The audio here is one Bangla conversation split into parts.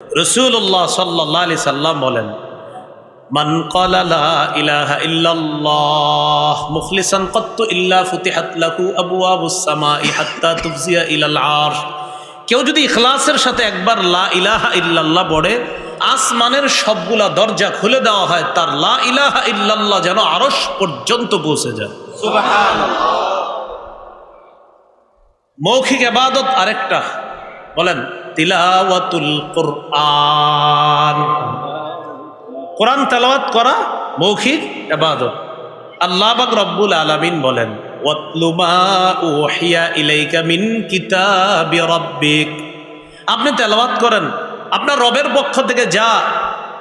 রাসূলুল্লাহ সাল্লাল্লাহু আলাইহি সাল্লাম বলেন, মান ক্বালা লা ইলাহা ইল্লাল্লাহ মুখলিসান কাত্তু ইল্লা ফুতিহাত লাহু আবওয়াবুস সামাই হাত্তা তুফজিয়া ইলাল আরশ। কেউ যদি ইখলাসের সাথে একবার লা ইলাহা ইল্লাল্লাহ পড়ে, আসমানের সবগুলা দরজা খুলে দেওয়া হয়, তার লা ইলাহা ইল্লাল্লাহ যেন আরশ পর্যন্ত পৌঁছে যায়। সুবহানাল্লাহ। মৌখিক ইবাদত আরেকটা, বলেন তিলাওয়াতুল কুরআন। কোরআন তেলাওয়াত করা মৌখিক ইবাদত। আল্লাহ পাক রব্বুল আলামিন বলেন, ওয়াতলু মা উহিয়া ইলাইকা মিন কিতাবি রাব্বিক। আপনি তেলাওয়াত করেন, আপনার রবের পক্ষ থেকে যা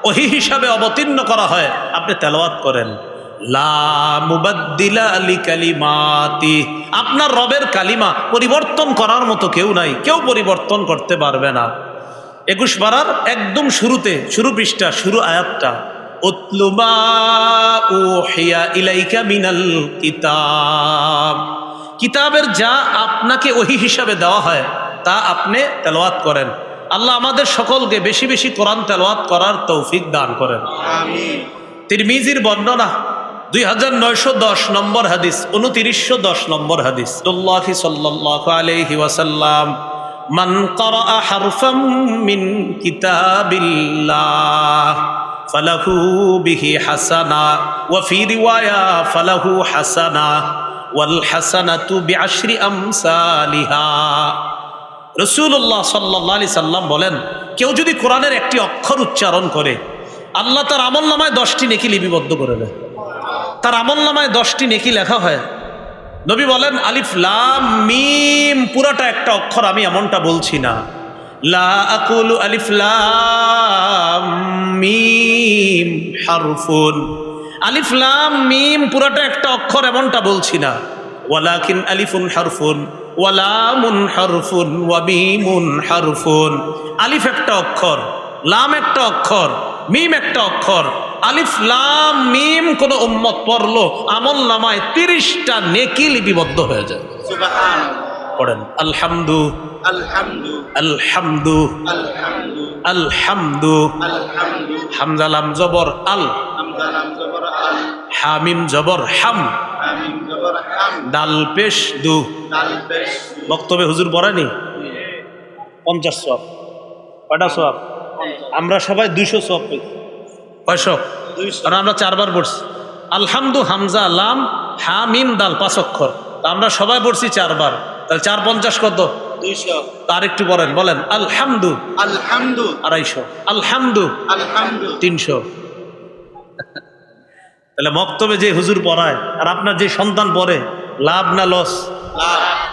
ওহী হিসাবে অবতীর্ণ করা হয় আপনি তেলাওয়াত করেন। লা মুবাদ্দিলা লিকালিমাতি, আপনার রবের কালিমা পরিবর্তন করার মতো কেউ নাই, কেউ পরিবর্তন করতে পারবে না। 21 পারার একদম শুরুতে, শুরু পৃষ্ঠা, শুরু আয়াতটা, উতলু মা উহিয়া ইলাইকা মিনাল কিতাব। কিতাবের যা আপনাকে ওহী হিসাবে দেওয়া হয় তা আপনি তেলাওয়াত করেন। আল্লাহ আমাদের সকলকে বেশি বেশি কোরআন তেলাওয়াত করার তৌফিক দান করেন, আমিন। তিরমিজির বর্ণনা 2910 নম্বর হাদিস, 2910 নম্বর হাদিস, রাসূলুল্লাহ সাল্লাল্লাহু আলাইহি ওয়াসাল্লাম, মান ক্বারাআ হারফাম মিন কিতাবিল্লাহ ফালাহু বিহি হাসানা ওয়া ফি রিওয়ায়া ফালাহু হাসানা ওয়াল হাসানাতু বিআশরি আমসালিহা। রাসূলুল্লাহ সাল্লাল্লাহু আলাইহি সাল্লাম বলেন, কেউ যদি কোরআনের একটি অক্ষর উচ্চারণ করে আল্লাহ তার আমলনামায় 10টি নেকি লিপিবদ্ধ করে দেয়। তার আমলনামায় 10টি নেকি লেখা হয়। নবী বলেন, আলিফ লাম মিম পুরাটা একটা অক্ষর, আমি এমনটা বলছি না। লা আকুলু আলিফ লাম মিম হারফুন, আলিফ লাম মিম পুরাটা একটা অক্ষর এমনটা বলছি না। ওয়ালাকিন আলিফুন হারফুন ওয়া লামুন হারফুন ওয়া মিমুন হারফুন। আলিফ একটা অক্ষর, লাম একটা অক্ষর, মিম একটা অক্ষর। আলিফ লাম মিম কোন উম্মত পড়লো আমল নামায় 30টা নেকি লিপিবদ্ধ হয়ে যায়। সুবহানাল্লাহ। পড়েন আলহামদু আলহামদু আলহামদু আলহামদু আলহামদু আলহামদু। হামজা লাম জবর আল, হামজা লাম জবর আল, হামিম জবর হাম, হামিম জবর হাম, দাল পেশ দু, দাল পেশ। বক্তব্যে হুজুর পড়ায়নি 50 সওয়াব। কয়টা সওয়াব? আমরা সবাই 200 সওয়াব পেয়েছি। কয়শো? 200। কারণ আমরা 4 বার পড়ছি। আলহামদু হামজা লাম হা মিম দাল 5 অক্ষর, আমরা সবাই পড়ছি 4 বার, তাহলে 4 50 কত? 200। তার একটু বলেন, বলেন আলহামদু আলহামদু 250, আলহামদু আলহামদু 300। তাহলে মক্তবে যে হুজুর পড়ায় আর আপনার যে সন্তান পড়ে, লাভ না লস?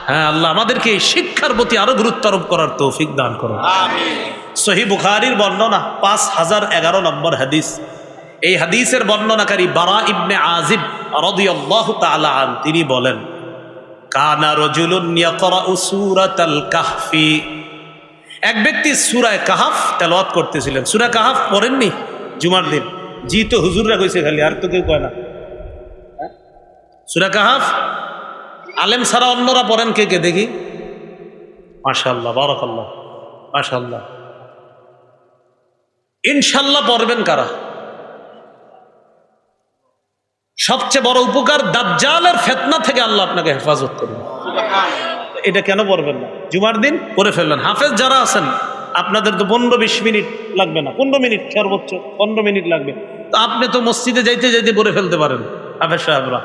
হ্যাঁ, আল্লাহ আমাদেরকে এই শিক্ষার প্রতি আরো গুরুত্ব আরোপ করার তৌফিক দান করুন, আমিন। সহিহ বুখারীর বর্ণনা 5011 নম্বর হাদিস। এই হাদিসের বর্ণনাকারী বারা ইবনে আজিব রাদিয়াল্লাহু তাআলা আন, তিনি বলেন, কানা রাজুলুন ইয়াকরাউ সূরাতাল কাহফি। এক ব্যক্তি সূরা কাহফ তেলাওয়াত করতেছিলেন। সূরা কাহফ পড়েননি জুমার দিন? জি, তো হুজুররা কইছে খালি, আর তো কেউ কয় না। সূরা কাহফ আলেম ছাড়া অন্যরা পড়েন কে কে দেখি? মাশাআল্লাহ, বারাকাল্লাহ, মাশাআল্লাহ। ইনশাআল্লাহ পড়বেন কারা? সবচেয়ে বড় উপকার, দাজ্জালের ফিতনা থেকে আল্লাহ আপনাকে হেফাজত করবেন। এটা কেন পড়বেন না? জুমার দিন পড়ে ফেললেন। হাফেজ যারা আছেন আপনাদের তো 15-20 মিনিট লাগবে না, 15 মিনিট সর্বোচ্চ 15 মিনিট লাগবে, তো আপনি তো মসজিদে যাইতে যাইতে পড়ে ফেলতে পারেন হাফেজ সাহেবরা।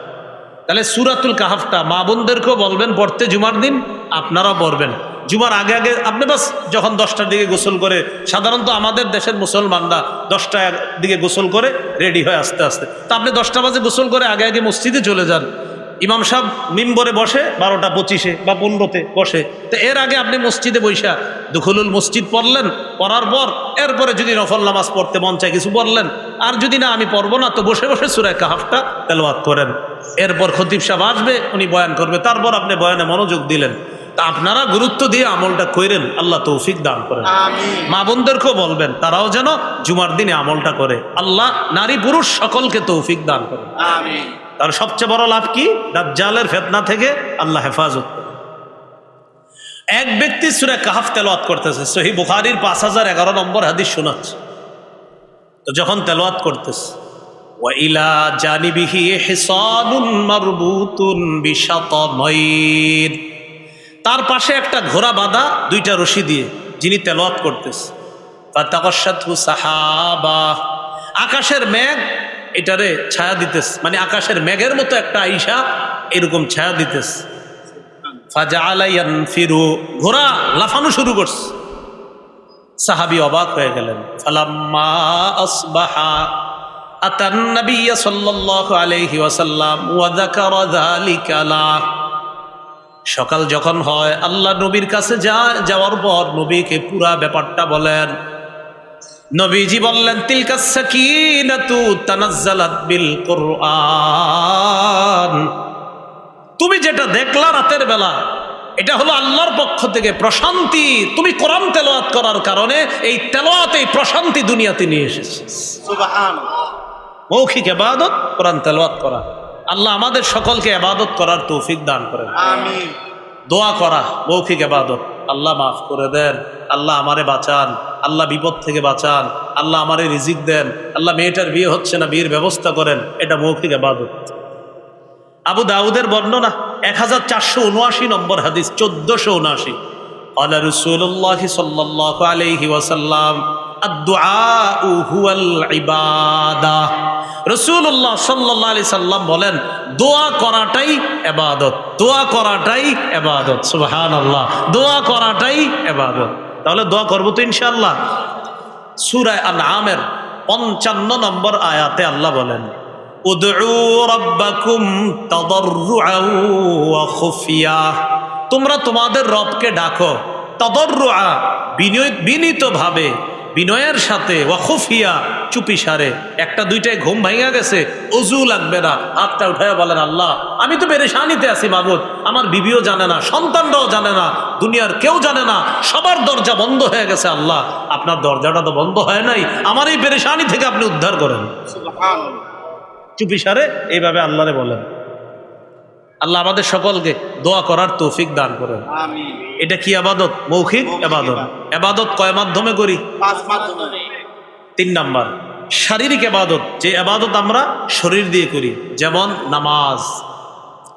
তাহলে সূরাতুল কাহফটা মা বোনদেরকেও বলবেন পড়তে জুমার দিন, আপনারাও পড়বেন। জুমার আগে আগে আপনি বাস যখন 10টার দিকে গোসল করে, সাধারণত আমাদের দেশের মুসলমানরা 10টার দিকে গোসল করে রেডি হয় আস্তে আস্তে, তো আপনি 10টা বাজে গোসল করে আগে আগে মসজিদে চলে যান। ইমাম সাহেব মিম্বরে বসে 12:25 বা 15-তে বসে, তো এর আগে আপনি মসজিদে বৈশা দুখুলুল মসজিদ পড়লেন, পড়ার পর এরপরে যদি নফল নামাজ পড়তে মন চায় কিছু পড়লেন, আর যদি না আমি পড়বো না তো বসে বসে সূরা কাহফটা তেলাওয়াত করেন। এরপর খতিব সাহেব আসবে, উনি বয়ান করবে, তারপর আপনি বয়ানে মনোযোগ দিলেন। তা আপনারা গুরুত্ব দিয়ে আমলটা করেন, আল্লাহ তৌফিক দান করেন। মা বোনদেরকেও বলবেন তারাও যেন জুমার দিনে আমলটা করে। আল্লাহ নারী পুরুষ সকলকে তৌফিক দান করেন, আমিন। তার সবচেয়ে বড় লাভ কি? দাজ্জালের ফিতনা থেকে আল্লাহ হেফাজত করে। এক ব্যক্তি সূরা কাহফ তেলাওয়াত করতেছে, সহিহ বুখারীর 5011 নম্বর হাদিস শোনাচ্ছে। তো যখন তেলাওয়াত করতেছে, ওয়া ইলা জানিবিহি হিসানুন মারবুতুন বিশাতামাইন, তার পাশে একটা ঘোড়া বাঁধা দুইটা রশি দিয়ে, যিনি তেলাওয়াত করতেছে। ফাতাকাশাতহু সাহাবা, আকাশের মেঘ এটারে ছায়া দিতেছে, মানে আকাশের মেঘের মতো একটা আইসা এরকম ছায়া দিতেছে। ফাজাআলা ইয়ানফিরু, ঘোড়া লাফানো শুরু করছে। সাহাবী অবাক হয়ে গেলেন। ফালাম্মা আসবাহা আতান নবিয়্য সাল্লাল্লাহু আলাইহি ওয়াসাল্লাম ওয়া যাকারা যালিকা লা, সকাল যখন হয় আল্লাহ নবীর কাছে যাওয়ার পর নবীকে পুরা ব্যাপারটা বলেন। নবীজি বললেন, তিলকাস সাকিনাতু তানাজ্জালাত বিল কুরআন, তুমি যেটা দেখলা রাতের বেলা, এটা হলো আল্লাহর পক্ষ থেকে প্রশান্তি। তুমি কোরআন তেলাওয়াত করার কারণে এই তেলাওয়াত, এই প্রশান্তি দুনিয়াতে নিয়ে এসেছে। সুবহানাল্লাহ। মৌখিক ইবাদত কোরআন তেলাওয়াত করা। আল্লাহ আমাদের সকলকে ইবাদত করার তৌফিক দান করেন, আমিন। দোয়া করা মৌখিক ইবাদত, আল্লাহ মাফ করে দেন, আল্লাহ আমারে বাঁচান, আল্লাহ বিপদ থেকে বাঁচান, আল্লাহ আমারে রিজিক দেন, আল্লাহ মেয়েটার বিয়ে হচ্ছে না, বিয়ের ব্যবস্থা করেন, এটা মৌখিক ইবাদত। আবু দাউদের বর্ণনা 1479 নম্বর হাদিস, 1479। ক্বালা রাসূলুল্লাহ সাল্লাল্লাহু আলাইহি ওয়াসাল্লাম আদ-দুআউ হুয়াল ইবাদাহ, রাসূলুল্লাহ সাল্লাল্লাহু আলাইহি সাল্লাম বলেন, দোয়া করাটাই ইবাদত, দোয়া করাটাই ইবাদত। সুবহানাল্লাহ, দোয়া করাটাই ইবাদত। তাহলে দোয়া করব তো ইনশাআল্লাহ। সূরা আনআমের 55 নম্বর আয়াতে আল্লাহ বলেন, উদউ রাব্বাকুম তাদাররুআন ওয়া খুফিয়া, তোমরা তোমাদের রবকে ডাকো, তাদাররুআ বিনীতভাবে, বিনয়ের সাথে, ওয়া খুফিয়া চুপিসারে। একটা দুইটায় ঘুম ভাঙা গেছে, ওযু লাগবে না, হাতটা উঠায় বলেন, আল্লাহ আমি তো পেরেশানিতে আছি মাবুদ, আমার বিবিও জানে না, সন্তানরাও জানে না, দুনিয়ার কেউ জানে না, সবার দরজা বন্ধ হয়ে গেছে। আল্লাহ আপনার দরজাটা তো বন্ধ হয় নাই, আমার এই পেরেশানি থেকে আপনি উদ্ধার করেন। সুবহানাল্লাহ। চুপিসারে এইভাবে আল্লাহরে বলেন। আল্লাহ আমাদের সকলকে দোয়া করার তৌফিক দান করেন, আমিন। এটা কি ইবাদত? মৌখিক ইবাদত। ইবাদত কয় মাধ্যমে করি? 5 মাধ্যমে। 3 নাম্বার শারীরিক ইবাদত, যে ইবাদত আমরা শরীর দিয়ে করি, যেমন নামাজ।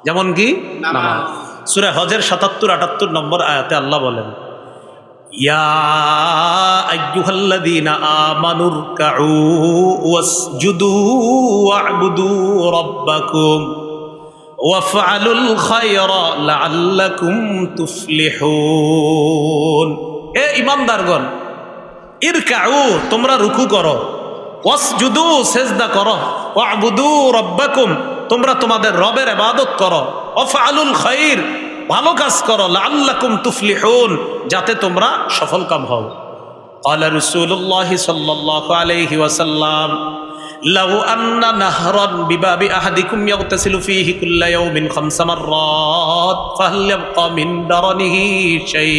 যেমন কি? নামাজ। সূরা হজের 77-78 নম্বর আয়াতে আল্লাহ বলেন, ইয়া আইয়ুহাল্লাযীনা আমানুরকাউ ওয়াসজুদু ওয়া'বুদু রাব্বাকুম ওয়াফআলুল খায়রা লাআল্লাকুম তুফলিহুন। হে ঈমানদারগণ, ইরকাউ, তোমরা রুকু করো, ওয়াসজুদু, সিজদা করো, ওয়া'বুদু রাব্বাকুম, তোমরা তোমাদের রবের ইবাদত করো, ওয়াফআলুল খায়র, ভালো কাজ করো, লাআল্লাকুম তুফলিহুন, যাতে তোমরা সফলকাম হও। ক্বালা রাসূলুল্লাহ সাল্লাল্লাহু আলাইহি ওয়াসাল্লাম, লাউ আন্না নাহরান বিবাবি আহাদিকুম ইয়াগতাসিলু ফীহি কুল্লা ইয়াউমিন 5 মাররাত ফাহাল ইয়াবকা মিন দারানিহি শাই।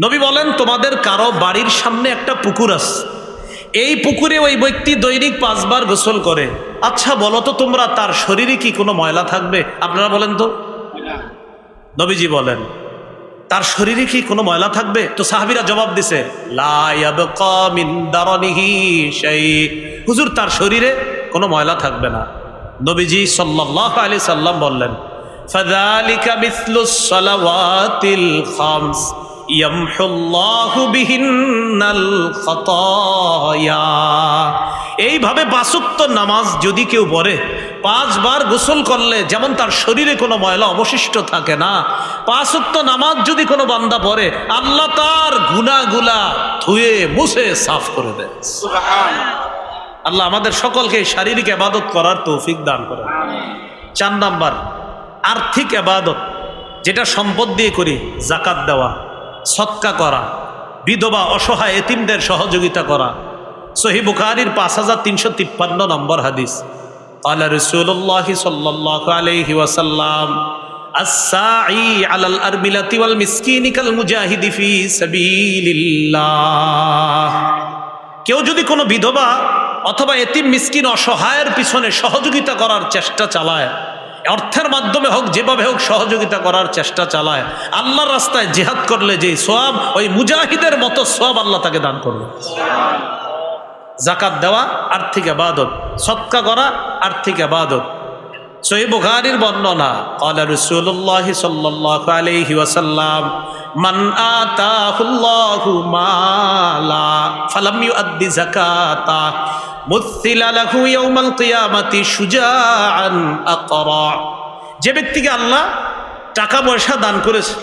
নবী বলেন, তোমাদের কারো বাড়ির সামনে একটা পুকুর আছে, এই পুকুরে ওই ব্যক্তি দৈনিক 5 বার গোসল করে, আচ্ছা বলো তো তোমরা, তার শরীরে কি কোনো ময়লা থাকবে? আপনারা বলেন তো। নবীজি বলেন, তার শরীরে কি কোনো ময়লা থাকবে? তো সাহাবীরা জবাব দিছে, লা ইয়াবকা মিন দারানিহি শাই, হুজুর তার শরীরে কোনো ময়লা থাকবে না। নবীজি সাল্লাল্লাহু আলাইহি সাল্লাম বললেন, ফাযালিকা মিসলুস সালাওয়াতিল খামস ইয়ামহুল্লাহু বিহিন্নাল খাতায়া। এইভাবে 5 ওয়াক্ত নামাজ যদি কেউ পড়ে, 5 বার গোসল করলে যেমন তার শরীরে কোনো ময়লা অবশিষ্ট থাকে না, 5 ওয়াক্ত নামাজ যদি কোনো বান্দা পড়ে, আল্লাহ তার গুনাহগুলা ধুয়ে মুছে সাফ করে দেয়। সুবহানাল্লাহ। আল্লাহ আমাদের সকলকে শারীরিক ইবাদত করার তৌফিক দান করেন। 4 নাম্বার আর্থিক ইবাদত, যেটা সম্পদ দিয়ে করি, যাকাত দেওয়া, সদকা করা, বিধবা অসহায় এতিমদের সহযোগিতা করা। সহিহ বুখারীর 5353 নম্বর হাদিস। ক্বালা রাসূলুল্লাহ সাল্লাল্লাহু আলাইহি ওয়াসাল্লাম, আস-সাঈ আলাল আরমিলাতি ওয়াল মিসকিনি কাল মুজাহিদি ফি সাবিলিল্লাহ। কেউ যদি কোনো বিধবা অথবা এতিম মিসকিন অসহায়ের পিছনে সহযোগিতা করার চেষ্টা চালায়, অর্থের মাধ্যমে হোক, যেভাবে হোক সহযোগিতা করার চেষ্টা চালায়, আল্লাহর রাস্তায় জিহাদ করলে যে সোয়াব, ওই মুজাহিদের মতো সোয়াব আল্লাহ তাকে দান করবে। যাকাত দেওয়া আর্থিক ইবাদত, সদকা করা আর্থিক ইবাদত। সহিহ বুখারীর বর্ণনা, ক্বালা রাসূলুল্লাহ সাল্লাল্লাহু আলাইহি ওয়াসাল্লাম, মান আতাহুল্লাহু মালা ফালাম ইউআদ্দি যাকাতা মুথিলা লাহু ইয়াউমাল কিয়ামাতি শুজাআন আকরা। যে ব্যক্তিকে আল্লাহ টাকা পয়সা দান করেছে,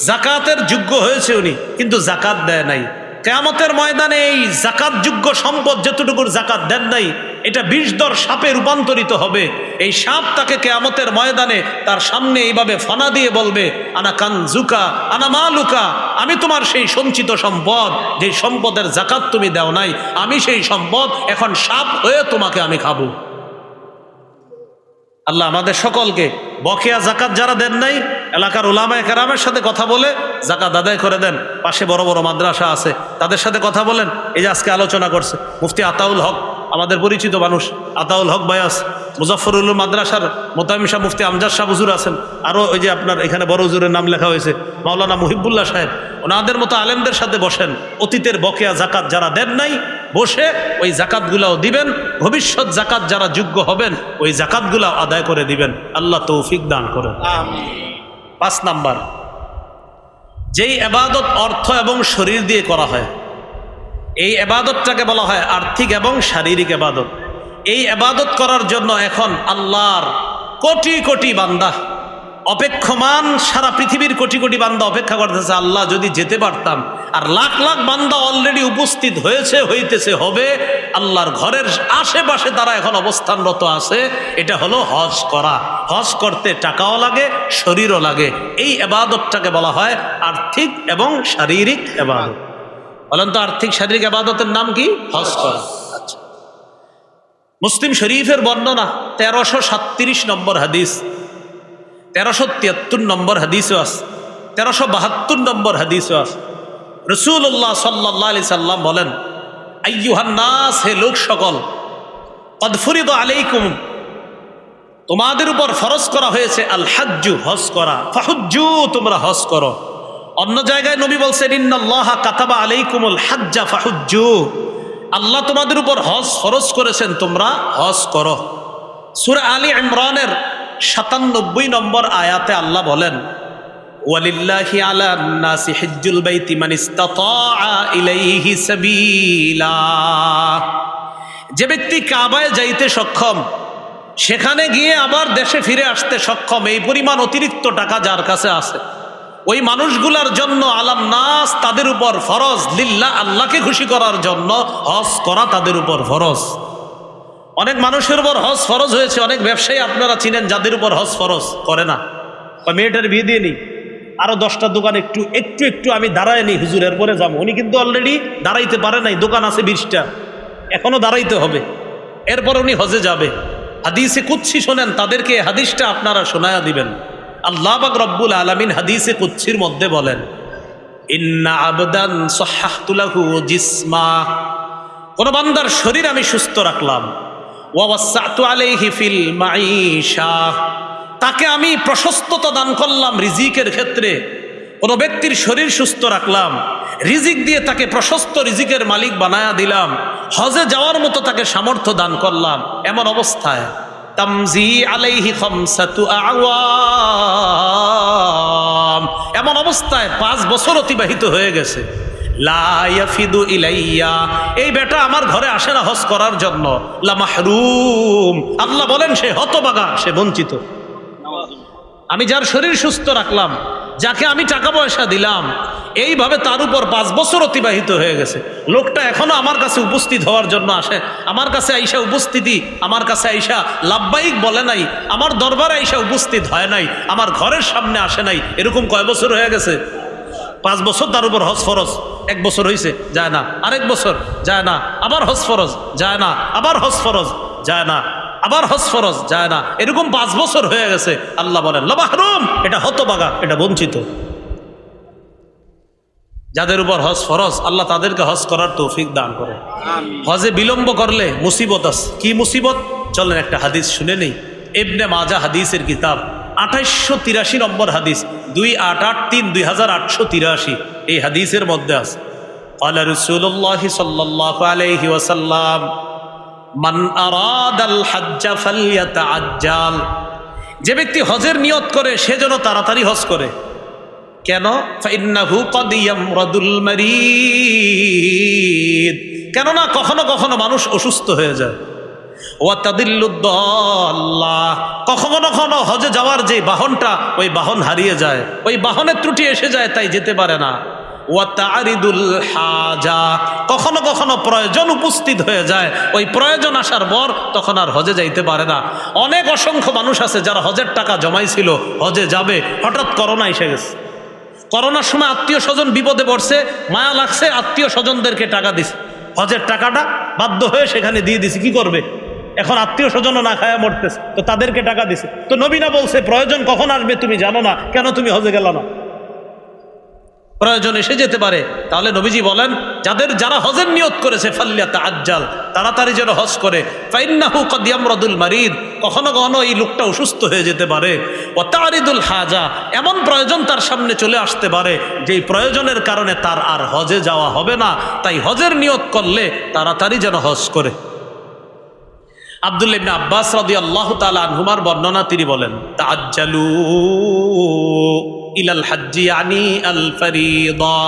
যাকাতের যোগ্য হয়েছে উনি, কিন্তু যাকাত দেয় নাই, কিয়ামতের ময়দানে এই যাকাত যোগ্য সম্পদ যতটুকুর যাকাত দেন নাই, এটা বিষধর সাপে রূপান্তরিত হবে। এই সাপ তাকে কিয়ামতের ময়দানে তার সামনে এইভাবে ফনা দিয়ে বলবে, আনা কানজুকা আনা মালুকা, আমি তোমার সেই সঞ্চিত সম্পদ, যে সম্পদের যাকাত তুমি দাও নাই, আমি সেই সম্পদ এখন সাপ হয়ে তোমাকে আমি খাবো। আল্লাহ আমাদের সকলকে বকেয়া যাকাত যারা দেন নাই, এলাকার উলামায়ে কেরামের সাথে কথা বলে যাকাত আদায় করে দেন। পাশে বড় বড় মাদ্রাসা আছে, তাদের সাথে কথা বলেন। এই যে আজকে আলোচনা করছে মুফতি আতাউল হক, আমাদের পরিচিত মানুষ, আতাউল হক বায়াস, মুজাফফরুল মাদ্রাসার মোতামিম শাহ মুফতি আমজাদ শাহ হুজুর আছেন, আরও ওই যে আপনার এখানে বড় হুজুরের নাম লেখা হয়েছে মাওলানা মুহিবুল্লাহ সাহেব, ওনাদের মতো আলেমদের সাথে বসেন। অতীতের বকেয়া যাকাত যারা দেন নাই, বসে ওই জাকাতগুলাও দিবেন, ভবিষ্যৎ জাকাত যারা যোগ্য হবেন ওই জাকাতগুলাও আদায় করে দিবেন। আল্লাহ তৌফিক দান করেন। 5 নাম্বার, যেই ইবাদত অর্থ এবং শরীর দিয়ে করা হয়, এই ইবাদতটাকে বলা হয় আর্থিক এবং শারীরিক ইবাদত। এই ইবাদত করার জন্য এখন আল্লাহর কোটি কোটি বান্দা অপেক্ষমান, সারা পৃথিবীর কোটি কোটি বান্দা অপেক্ষা করতেছে, আল্লাহ যদি যেতে পারতাম। আর লাখ লাখ বান্দা অলরেডি উপস্থিত হয়েছে, হইতেছে, হবে। আল্লাহর ঘরের আশেপাশে তারা এখন অবস্থানরত আছে। এটা হলো হজ করা। হজ করতে টাকাও লাগে, শরীরও লাগে। এই ইবাদতটাকে বলা হয় আর্থিক এবং শারীরিক ইবাদত। বলেন তো আর্থিক শারীরিক ইবাদতের নাম কি? হজ করা। আচ্ছা, মুসলিম শরীফের বর্ণনা 1337 নম্বর হাদিস, 1373 নম্বর হাদিসও আছে, 1372 নম্বর হাদিসও আছে। রাসূলুল্লাহ সাল্লাল্লাহু আলাইহি সাল্লাম বলেন, আইয়ুহান নাস, হে লোক সকল, কদ ফুরিদ আলাইকুম, তোমাদের উপর ফরজ করা হয়েছে আল হাজ্জু, হজ করা, ফাহুজ্জু, তোমরা হজ করো। অন্য জায়গায় নবী বলছেন, ইন্নাল্লাহা কাতাবা আলাইকুমুল হাজ্জা ফাহুজ্জু, আল্লাহ তোমাদের উপর হজ ফরজ করেছেন, তোমরা হজ করো। সূরা আলী ইমরানের 97 নম্বর আয়াতে আল্লাহ বলেন, ওয়ালিল্লাহি আলান নাসি হিজ্জুল বাইতি মান ইসতাতাআ ইলাইহি সাবিলা, যে ব্যক্তি কাবায় যাইতে সক্ষম, সেখানে গিয়ে আবার দেশে ফিরে আসতে সক্ষম, এই পরিমাণ অতিরিক্ত টাকা যার কাছে আছে, ওই মানুষগুলার জন্য আলান নাস, তাদের উপর ফরজ, লিল্লাহ, আল্লাহকে খুশি করার জন্য হজ করা তাদের উপর ফরজ। অনেক মানুষের উপর হজ ফরজ হয়েছে। অনেক ব্যবসায়ী আপনারা চিনেন যাদের উপর হজ ফরজ করে না, বা মেয়েটার বিয়ে দিয়ে নিই, আরো 10টা দোকান একটু একটু একটু আমি দাঁড়ায় নি, হুজুর এরপরে যাবো। উনি কিন্তু অলরেডি দাঁড়াইতে পারে নাই, দোকান আছে 20টা, এখনো দাঁড়াইতে হবে, এরপর উনি হজে যাবে। হাদিসে কুদসি শোনেন, তাদেরকে হাদিসটা আপনারা শোনায়া দিবেন। আল্লাহ পাক রব্বুল আলামিন হাদিসে কুদসির মধ্যে বলেন, ইন্না আবদান সাহহাতু লাহু জিসমা, কোন বান্দার শরীর আমি সুস্থ রাখলাম, ওয়া ওয়াসসাতু আলাইহি ফিল মাঈশা, তাকে আমি প্রশস্ততা দান করলাম রিজিকের ক্ষেত্রে। কোন ব্যক্তির শরীর সুস্থ রাখলাম, রিজিক দিয়ে তাকে প্রশস্ত রিজিকের মালিক বানায়া দিলাম, হজে যাওয়ার মতো তাকে সামর্থ্য দান করলাম। এমন অবস্থায় তামজি আলাইহি খামসাতু আওয়াম, এমন অবস্থায় 5 বছর অতিবাহিত হয়ে গেছে। লা ইয়াফিদু ইলাইয়া, এই বেটা আমার ঘরে আসে না হজ করার জন্য। লা মাহরুম, আল্লাহ বলেন সে হতভাগা, সে বঞ্চিত। আমি যার শরীর সুস্থ রাখলাম, যাকে আমি টাকা পয়সা দিলাম, এইভাবে তার উপর 5 বছর অতিবাহিত হয়ে গেছে। লোকটা এখনো আমার কাছে উপস্থিত হওয়ার জন্য আসে, আমার কাছে আইসা উপস্থিতি, আমার কাছে আইসা লাব্বাইক বলে নাই, আমার দরবারে আইসা উপস্থিত হয় নাই, আমার ঘরের সামনে আসে নাই। এরকম কয় বছর হয়ে গেছে? 5 বছর তার উপর হজ ফরজ। 1 বছর হয়েছে, যায় না, আরেক বছর যায় না, আবার হজ ফরজ, যায় না, আবার হজ ফরজ, যায় না, আবার হজ ফরজ, যায় না, এরকম 5 বছর হয়ে গেছে। আল্লাহ বলেন লা মাহরুম, এটা হতভাগা, এটা বঞ্চিত। যাদের উপর হজ ফরজ, আল্লাহ তাদেরকে হজ করার তৌফিক দান করে। হজে বিলম্ব করলে মুসিবত আছে। কি মুসিবত? চলেন একটা হাদিস শুনে নেই। ইবনে মাজাহ হাদিসের কিতাব 2883 নম্বর হাদিস, 2883 2883 এই হাদিসের মধ্যে আছে ক্বালা রাসূলুল্লাহ সাল্লাল্লাহু আলাইহি ওয়াসাল্লাম মান আরাদাল হজ্জ ফালইয়াতাআজ্জাল, যে ব্যক্তি হজের নিয়ত করে সে যেন তাড়াতাড়ি হজ করে। কেন? ফাইন্নাহু ক্বাদ ইয়ামরাদুল মারিদ, কেননা কখনো কখনো মানুষ অসুস্থ হয়ে যায়। ওয়া তাদিল্লুদ দাল্লাহ, কখনো কখনো হজে যাওয়ার যে বাহনটা ওই বাহন হারিয়ে যায়, ওই বাহনের ত্রুটি এসে যায়, তাই যেতে পারে না। ওয়া তারিদুল হাজা, কখনো কখনো প্রয়োজন উপস্থিত হয়ে যায়, ওই প্রয়োজন আসার পর তখন আর হজে যাইতে পারে না। অনেক অসংখ্য মানুষ আছে যারা হজের টাকা জমাইছিল, হজে যাবে, হঠাৎ করোনা এসে গেছে। করোনার সময় আত্মীয় স্বজন বিপদে পড়ছে, মায়া লাগছে, আত্মীয় স্বজনদেরকে টাকা দিছে, হজের টাকাটা বাধ্য হয়ে সেখানে দিয়ে দিছে। কি করবে এখন? আত্মীয় স্বজনও না খায়া মরতেছে, তো তাদেরকে টাকা দিছে। তো নবী না বলছে প্রয়োজন কখন আসবে তুমি জানো না, কেন তুমি হজে গেল না? প্রয়োজন এসে যেতে পারে। তাহলে নবীজি বলেন যারা হজের নিয়ত করেছে ফালইয়াতাআজ্জাল, তাড়াতাড়ি যেন হজ করে। ফাইন্নাহু ক্বাদ ইয়ামরাদুল মারিদ, কখনো কখনো এই লোকটা অসুস্থ হয়ে যেতে পারে। ওয়া তারিদুল হাজা, এমন প্রয়োজন তার সামনে চলে আসতে পারে যেই প্রয়োজনের কারণে তার আর হজে যাওয়া হবে না, তাই হজের নিয়ত করলে তাড়াতাড়ি যেন হজ করে। আব্দুল্লাহ ইবনে আব্বাস রাদিয়াল্লাহু তাআলা আনহুমার বর্ণনা, তিনি বলেন তাআজ্জালু ইলাল হাজ্জি আনি আল ফরিদা,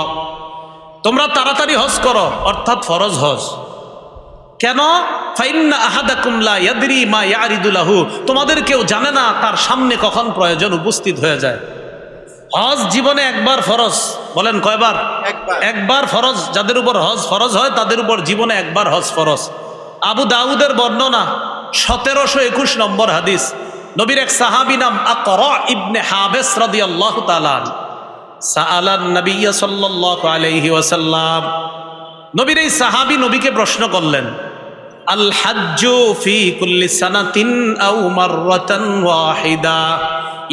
তোমরা তাড়াতাড়ি হজ করো, অর্থাৎ ফরজ হজ। কেন? ফাইন্না আহাদাকুম লা ইয়াদরি মা ইয়ারিদু লাহু, তোমাদের কেউ জানে না তার সামনে কখন প্রয়োজন উপস্থিত হয়ে যায়। হজ জীবনে একবার ফরজ, বলেন কয়বার? একবার ফরজ। যাদের উপর হজ ফরজ হয় তাদের উপর জীবনে একবার হজ ফরজ। আবু দাউদের বর্ণনা 1721 নম্বর হাদিস, নবীর এক সাহাবী নাম আকরা ইবনে হাবিস রাদিয়াল্লাহু তাআলা সাআলান নবী সাল্লাল্লাহু আলাইহি ওয়াসাল্লাম, নবীর এই সাহাবী নবীকে প্রশ্ন করলেন, আল হাজ্জু ফি কুল্লি সানাতিন আও মাররাতান ওয়াহিদা,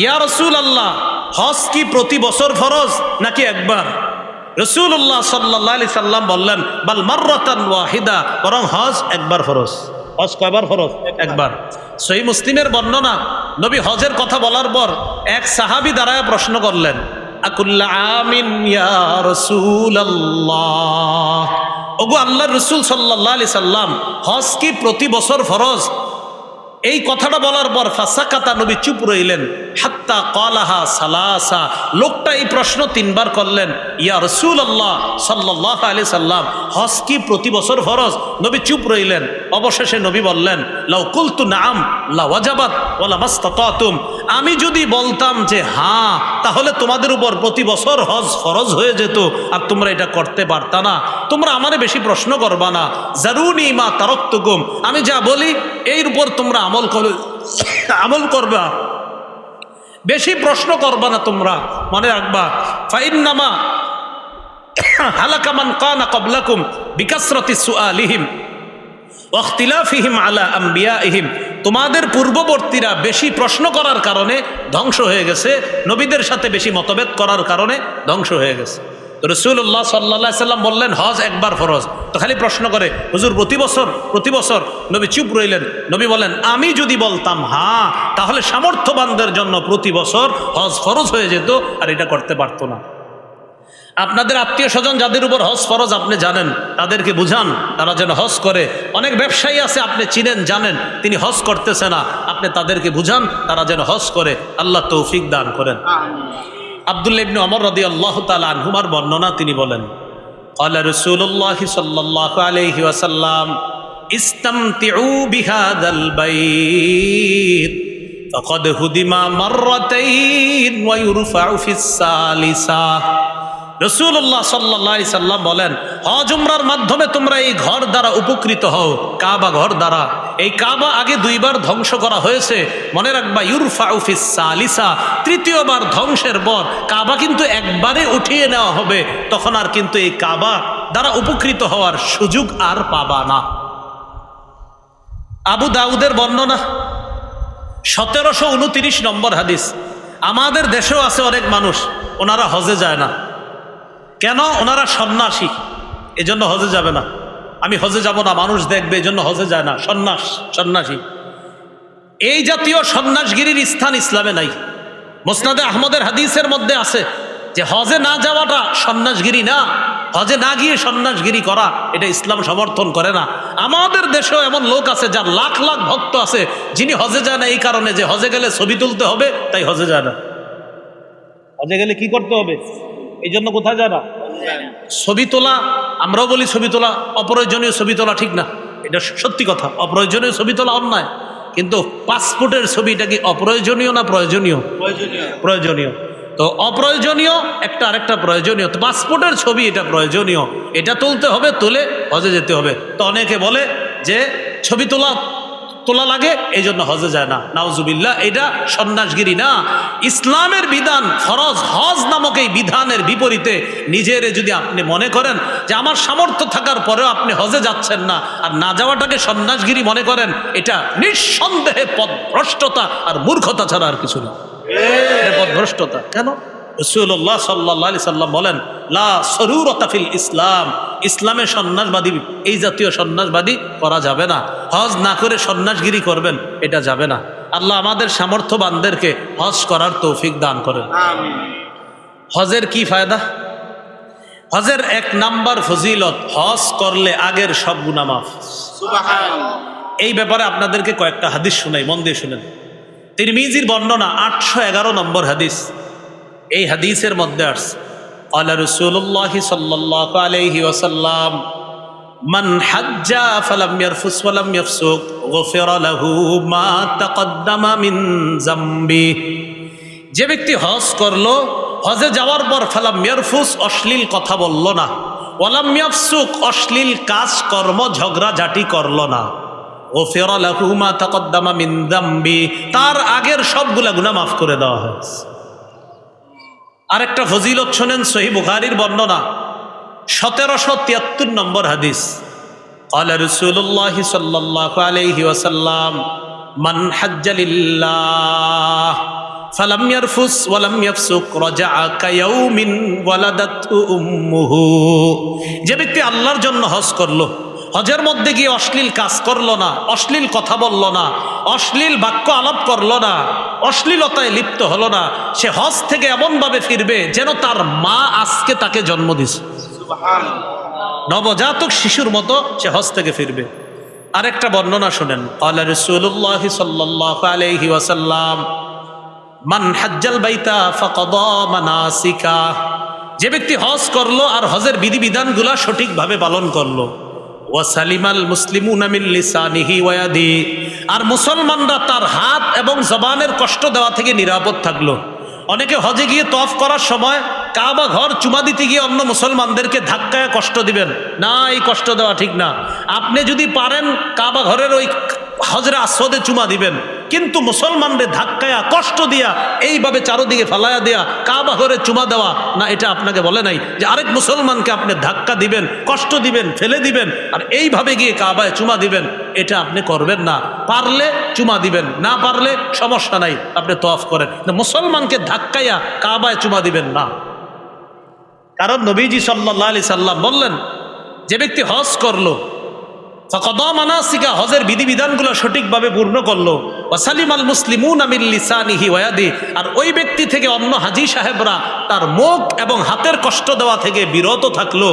ইয়া রাসূলুল্লাহ, হজ কি প্রতি বছর ফরজ নাকি একবার? রাসূলুল্লাহ সাল্লাল্লাহু আলাইহি সাল্লাম বললেন, বাল মাররাতান ওয়াহিদা, বরং হজ একবার ফরজ। হজ কয়বার ফরজ? একবার। সহিহ মুসলিমের বর্ণনা, নবী হজের কথা বলার পর এক সাহাবী দাঁড়ায় প্রশ্ন করলেন, আকুল্লা আমিন ইয়া রাসূলুল্লাহ, ওগো আল্লাহর রাসূল সাল্লাল্লাহু আলাইহি সাল্লাম, হজ কি প্রতি বছর ফরজ? এই কথাটা বলার পর ফাসাকাতা, নবী চুপ রইলেন। হাত্তা ক্বালাহা সালাসা, লোকটা এই প্রশ্ন 3 বার করলেন, ইয়া রাসূলুল্লাহ সাল্লাল্লাহু আলাইহি সাল্লাম, হজ কি প্রতি বছর ফরজ? নবী চুপ রইলেন। অবশেষে নবী বললেন, লাউ কুলতু নাআম লা ওয়াজাবাত ওয়া লা মাসতাতাতুম, আমি যদি বলতাম যে হ্যাঁ, তাহলে তোমাদের উপর প্রতি বছর হজ ফরজ হয়ে যেত, আর তোমরা এটা করতে পারতা না। তোমরা আমারে বেশি প্রশ্ন করবা না, জারুনি মা তারাকতুকুম, আমি যা বলি এর উপর তোমরা আমল করবা, বেশি প্রশ্ন করবা না তোমরা। মনে রাখবা, ফাইন্নামা হালাকা মান কানা ক্বাবলাকুম বিকাসরাতি সুআলিহিম ওয়া ইখতিলাফিহিম আলা আমবিয়াইহিম, তোমাদের পূর্ববর্তীরা বেশি প্রশ্ন করার কারণে ধ্বংস হয়ে গেছে, নবীদের সাথে বেশি মতভেদ করার কারণে ধ্বংস হয়ে গেছে। রাসূলুল্লাহ সাল্লাল্লাহু আলাইহি সাল্লাম বললেন হজ একবার ফরজ, তো খালি প্রশ্ন করে হুজুর প্রতি বছর? নবী চুপ রইলেন। নবী বলেন, আমি যদি বলতাম হ্যাঁ, তাহলে সামর্থ্যবানদের জন্য প্রতি বছর হজ ফরজ হয়ে যেত, আর এটা করতে পারতো না। আপনাদের আত্মীয় স্বজন যাদের উপর হজ ফরজ আপনি জানেন, তাদেরকে বুঝান তারা যেন হজ করে। অনেক ব্যবসায়ী আছে আপনি চিনেন জানেন, তিনি হজ করতেছে না, আপনি তাদেরকে বুঝান তারা যেন হজ করে। আল্লাহ তৌফিক দান করেন। আব্দুল্লাহ ইবনে ওমর রাদিয়াল্লাহু তাআলা আনহুমার বর্ণনা, তিনি বলেন, ক্বালা রাসূলুল্লাহ সাল্লাল্লাহু আলাইহি ওয়াসাল্লাম, ইসতামতিউ বিহাদাল বাইত ফাকাদ হুদিমা মাররাতাইন ওয়া ইউরফাউ ফিস সালিসা। রাসূলুল্লাহ সাল্লাল্লাহু আলাইহি সাল্লাম বলেন, হজ উমরার মাধ্যমে তোমরা এই ঘর দ্বারা উপকৃত হও, কাবা ঘর দ্বারা। এই কাবা আগে 2 বার ধ্বংস করা হয়েছে, মনে রাখবা, ইউরফাউ ফিস সালিসা, তৃতীয়বার ধ্বংসের পর কাবা কিন্তু একবারে উঠিয়ে নেওয়া হবে, তখন আর কিন্তু এই কাবা দ্বারা উপকৃত হওয়ার সুযোগ আর পাবা না। আবু দাউদের বর্ণনা 1729 নম্বর হাদিস। আমাদের দেশেও আছে অনেক মানুষ, ওনারা হজে যায় না। কেন? ওনারা সন্ন্যাসী, এজন্য হজে যাবে না। আমি হজে যাব না, মানুষ দেখবে, এজন্য হজে যায় না। সন্ন্যাসী। এই জাতীয় সন্ন্যাসগিরির স্থান ইসলামে নাই। মুসনাদে আহমদের হাদিসের মধ্যে আছে যে হজে না যাওয়াটা সন্ন্যাসগিরি না, হজে না গিয়ে সন্ন্যাসগিরি করা এটা ইসলাম সমর্থন করে না। আমাদের দেশেও এমন লোক আছে যার লাখ লাখ ভক্ত আছে, যিনি হজে যায় না এই কারণে যে হজে গেলে ছবি তুলতে হবে, তাই হজে যায় না। হজে গেলে কি করতে হবে, এই জন্য কোথায় যায় না? ছবি তোলা, আমরাও বলি ছবি তোলা অপ্রয়োজনীয়, ছবি তোলা ঠিক না, এটা সত্যি কথা, অপ্রয়োজনীয় ছবি তোলা অন্যায়। কিন্তু পাসপোর্টের ছবিটা কি অপ্রয়োজনীয় না প্রয়োজনীয়? প্রয়োজনীয়। তো অপ্রয়োজনীয় একটা আরেকটা প্রয়োজনীয়। তো পাসপোর্টের ছবি এটা প্রয়োজনীয়, এটা তুলতে হবে, তুলে হজে যেতে হবে। তো অনেকে বলে যে ছবি তোলা লাগে এই জন্য হজে যায় না, নাউজুবিল্লাহ, এটা সন্ন্যাসগিরি না। ইসলামের বিধান ফরজ হজ নামক এই বিধানের বিপরীতে নিজের যদি আপনি মনে করেন যে আমার সামর্থ্য থাকার পরেও আপনি হজে যাচ্ছেন না আর না যাওয়াটাকে সন্ন্যাসগিরি মনে করেন, এটা নিঃসন্দেহে পথভ্রষ্টতা আর মূর্খতা ছাড়া আর কিছু না। পথভ্রষ্টতা কেন? রাসূলুল্লাহ সাল্লাল্লাহু আলাইহি সাল্লাম বলেন, লা সরুরতা ফিল ইসলাম, ইসলামে সন্ন্যাসবাদী এই জাতীয় সন্ন্যাসবাদী করা যাবে না। হজ না করে সন্ন্যাসগিরি করবেন, এটা যাবে না। আল্লাহ আমাদের সামর্থ্যবানদেরকে হজ করার তৌফিক দান করেন। আমিন। হজের কি ফায়দা? হজের এক নাম্বার ফজিলত, হজ করলে আগের সব গুনাহ মাফ। সুবহানাল্লাহ। এই ব্যাপারে আপনাদেরকে কয়েকটা হাদিস শোনাই, মন দিয়ে শুনেন। তিরমিজির বর্ণনা 811 নম্বর হাদিস। এই হাদিসের মধ্যে আসছে, ক্বালা রাসূলুল্লাহ সাল্লাল্লাহু আলাইহি ওয়াসাল্লাম, মান হাজ্জা ফালাম ইয়ারফুস ওয়ালাম ইয়াফসুক গুফিরা লাহু মা তাকদ্দামা মিন যামবি। যে ব্যক্তি হজ করলো, হজে যাওয়ার পর ফালাম ইয়ারফুস অশ্লীল কথা বলল না, ওয়ালাম ইয়াফসুক অশ্লীল কাজ কর্ম ঝগড়াঝাটি করলো না, গুফিরা লাহু মা তাকদ্দামা মিন যামবি, তার আগের সবগুলা গুনাহ মাফ করে দেওয়া হয়েছে। আরেকটা ফজিলত শোনেন, সহিহ বুখারীর বর্ণনা 1773 নম্বর হাদিস। ক্বালা রাসূলুল্লাহ সাল্লাল্লাহু আলাইহি ওয়াসাল্লাম, মান হাজ্জা লিল্লাহ ফালাম ইয়ারফুস ওয়ালাম ইয়াফসুক রাজাআ কায়াউমিন ওয়ালাদাতহু উম্মুহু। যে ব্যক্তি আল্লাহর জন্য হজ করলো, হজের মধ্যে গিয়ে অশ্লীল কাজ করলো না, অশ্লীল কথা বলল না, অশ্লীল বাক্য আলাপ করলো না, অশ্লীলতায় লিপ্ত হলো না, সে হজ থেকে এমনভাবে ফিরবে যেন তার মা আজকে তাকে জন্ম দিছে। নবজাতক শিশুর মতো সে হজ থেকে ফিরবে। আরেকটা বর্ণনা শুনেন, ক্বালা রাসূলুল্লাহ সাল্লাল্লাহু আলাইহি ওয়াসাল্লাম, মান হাজ্জাল বাইতা ফাকাদা মানাসিকা। যে ব্যক্তি হজ করলো আর হজের বিধিবিধানগুলা সঠিকভাবে পালন করলো, ওয়াসালিমাল মুসলিমুনা মিন লিসানিহি ওয়া ইয়াদিহি, আর মুসলমানরা তার হাত এবং জবানের কষ্ট দেওয়া থেকে নিরাপদ থাকলো। অনেকে হজে গিয়ে তওয়াফ করার সময় কাবা ঘর চুমা দিতে গিয়ে অন্য মুসলমানদেরকে ধাক্কায় কষ্ট দিবেন না, এই কষ্ট দেওয়া ঠিক না। আপনি যদি পারেন কাবা ঘরের ওই হজরে আসওয়াদে চুমা দিবেন, কিন্তু মুসলমানদের ধাক্কায়া কষ্ট দিয়া এইভাবে চারোদিকে ফালায়া দেয়া কাবা ঘরে চুমা দেওয়া না, এটা আপনাকে বলে নাই যে আরেক মুসলমানকে আপনি ধাক্কা দিবেন, কষ্ট দিবেন, ফেলে দিবেন আর এইভাবে গিয়ে কাবায় চুমা দিবেন, এটা আপনি করবেন না। পারলে চুমা দিবেন, না পারলে সমস্যা নাই, আপনি তওয়াফ করেন। মুসলমানকে ধাক্কাইয়া কাবায় চুমা দিবেন না। কারণ নবীজি সাল্লাল্লাহু আলাইহি সাল্লাম বললেন, যে ব্যক্তি হজ করলো, ফাকাদা মানাসিকা, হজের বিধিবিধানগুলো সঠিকভাবে পূর্ণ করলো, ওয়াসালিমাল মুসলিমুনা মিন লিসানিহি ওয়া ইয়াদিহি, আর ওই ব্যক্তি থেকে অন্য হাজী সাহেবরা তার মুখ এবং হাতের কষ্ট দেওয়া থেকে বিরত থাকলো,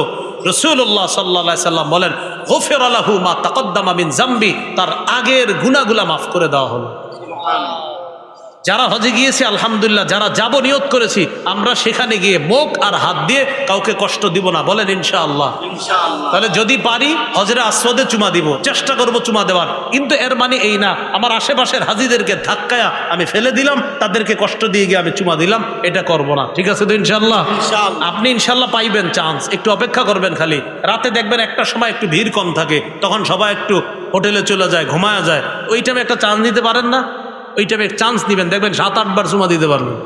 রাসূলুল্লাহ সাল্লাল্লাহু আলাইহি সাল্লাম বলেন, গুফিরা লাহু মা তাকদ্দামা মিন যামবি, তার আগের গুনাহগুলা মাফ করে দেওয়া হলো। সুবহানাল্লাহ। যারা হজে গিয়েছে আলহামদুলিল্লাহ, যারা যাব নিয়ত করেছি আমরা সেখানে গিয়ে মুখ আর হাত দিয়ে কাউকে কষ্ট দিব না, বলেন ইনশাআল্লাহ। তাহলে যদি পারি হজরে আসওয়াদে চুমা দিব, চেষ্টা করব চুমা দেওয়ার, কিন্তু এর মানে এই না আমার আশেপাশের হাজিদেরকে ধাক্কায়া আমি ফেলে দিলাম, তাদেরকে কষ্ট দিয়ে গিয়ে আমি চুমা দিলাম, এটা করব না। ঠিক আছে তো ইনশাআল্লাহ? আপনি ইনশাআল্লাহ পাইবেন চান্স, একটু অপেক্ষা করবেন। খালি রাতে দেখবেন একটা সময় একটু ভিড় কম থাকে, তখন সবাই একটু হোটেলে চলে যায়, ঘুমায়া যায়, ওই টাইমে একটা চান্স নিতে পারেন না? ওই টাইমে চান্স দিবেন, দেখবেন 7-8 বার চুমা দিতে পারবেন।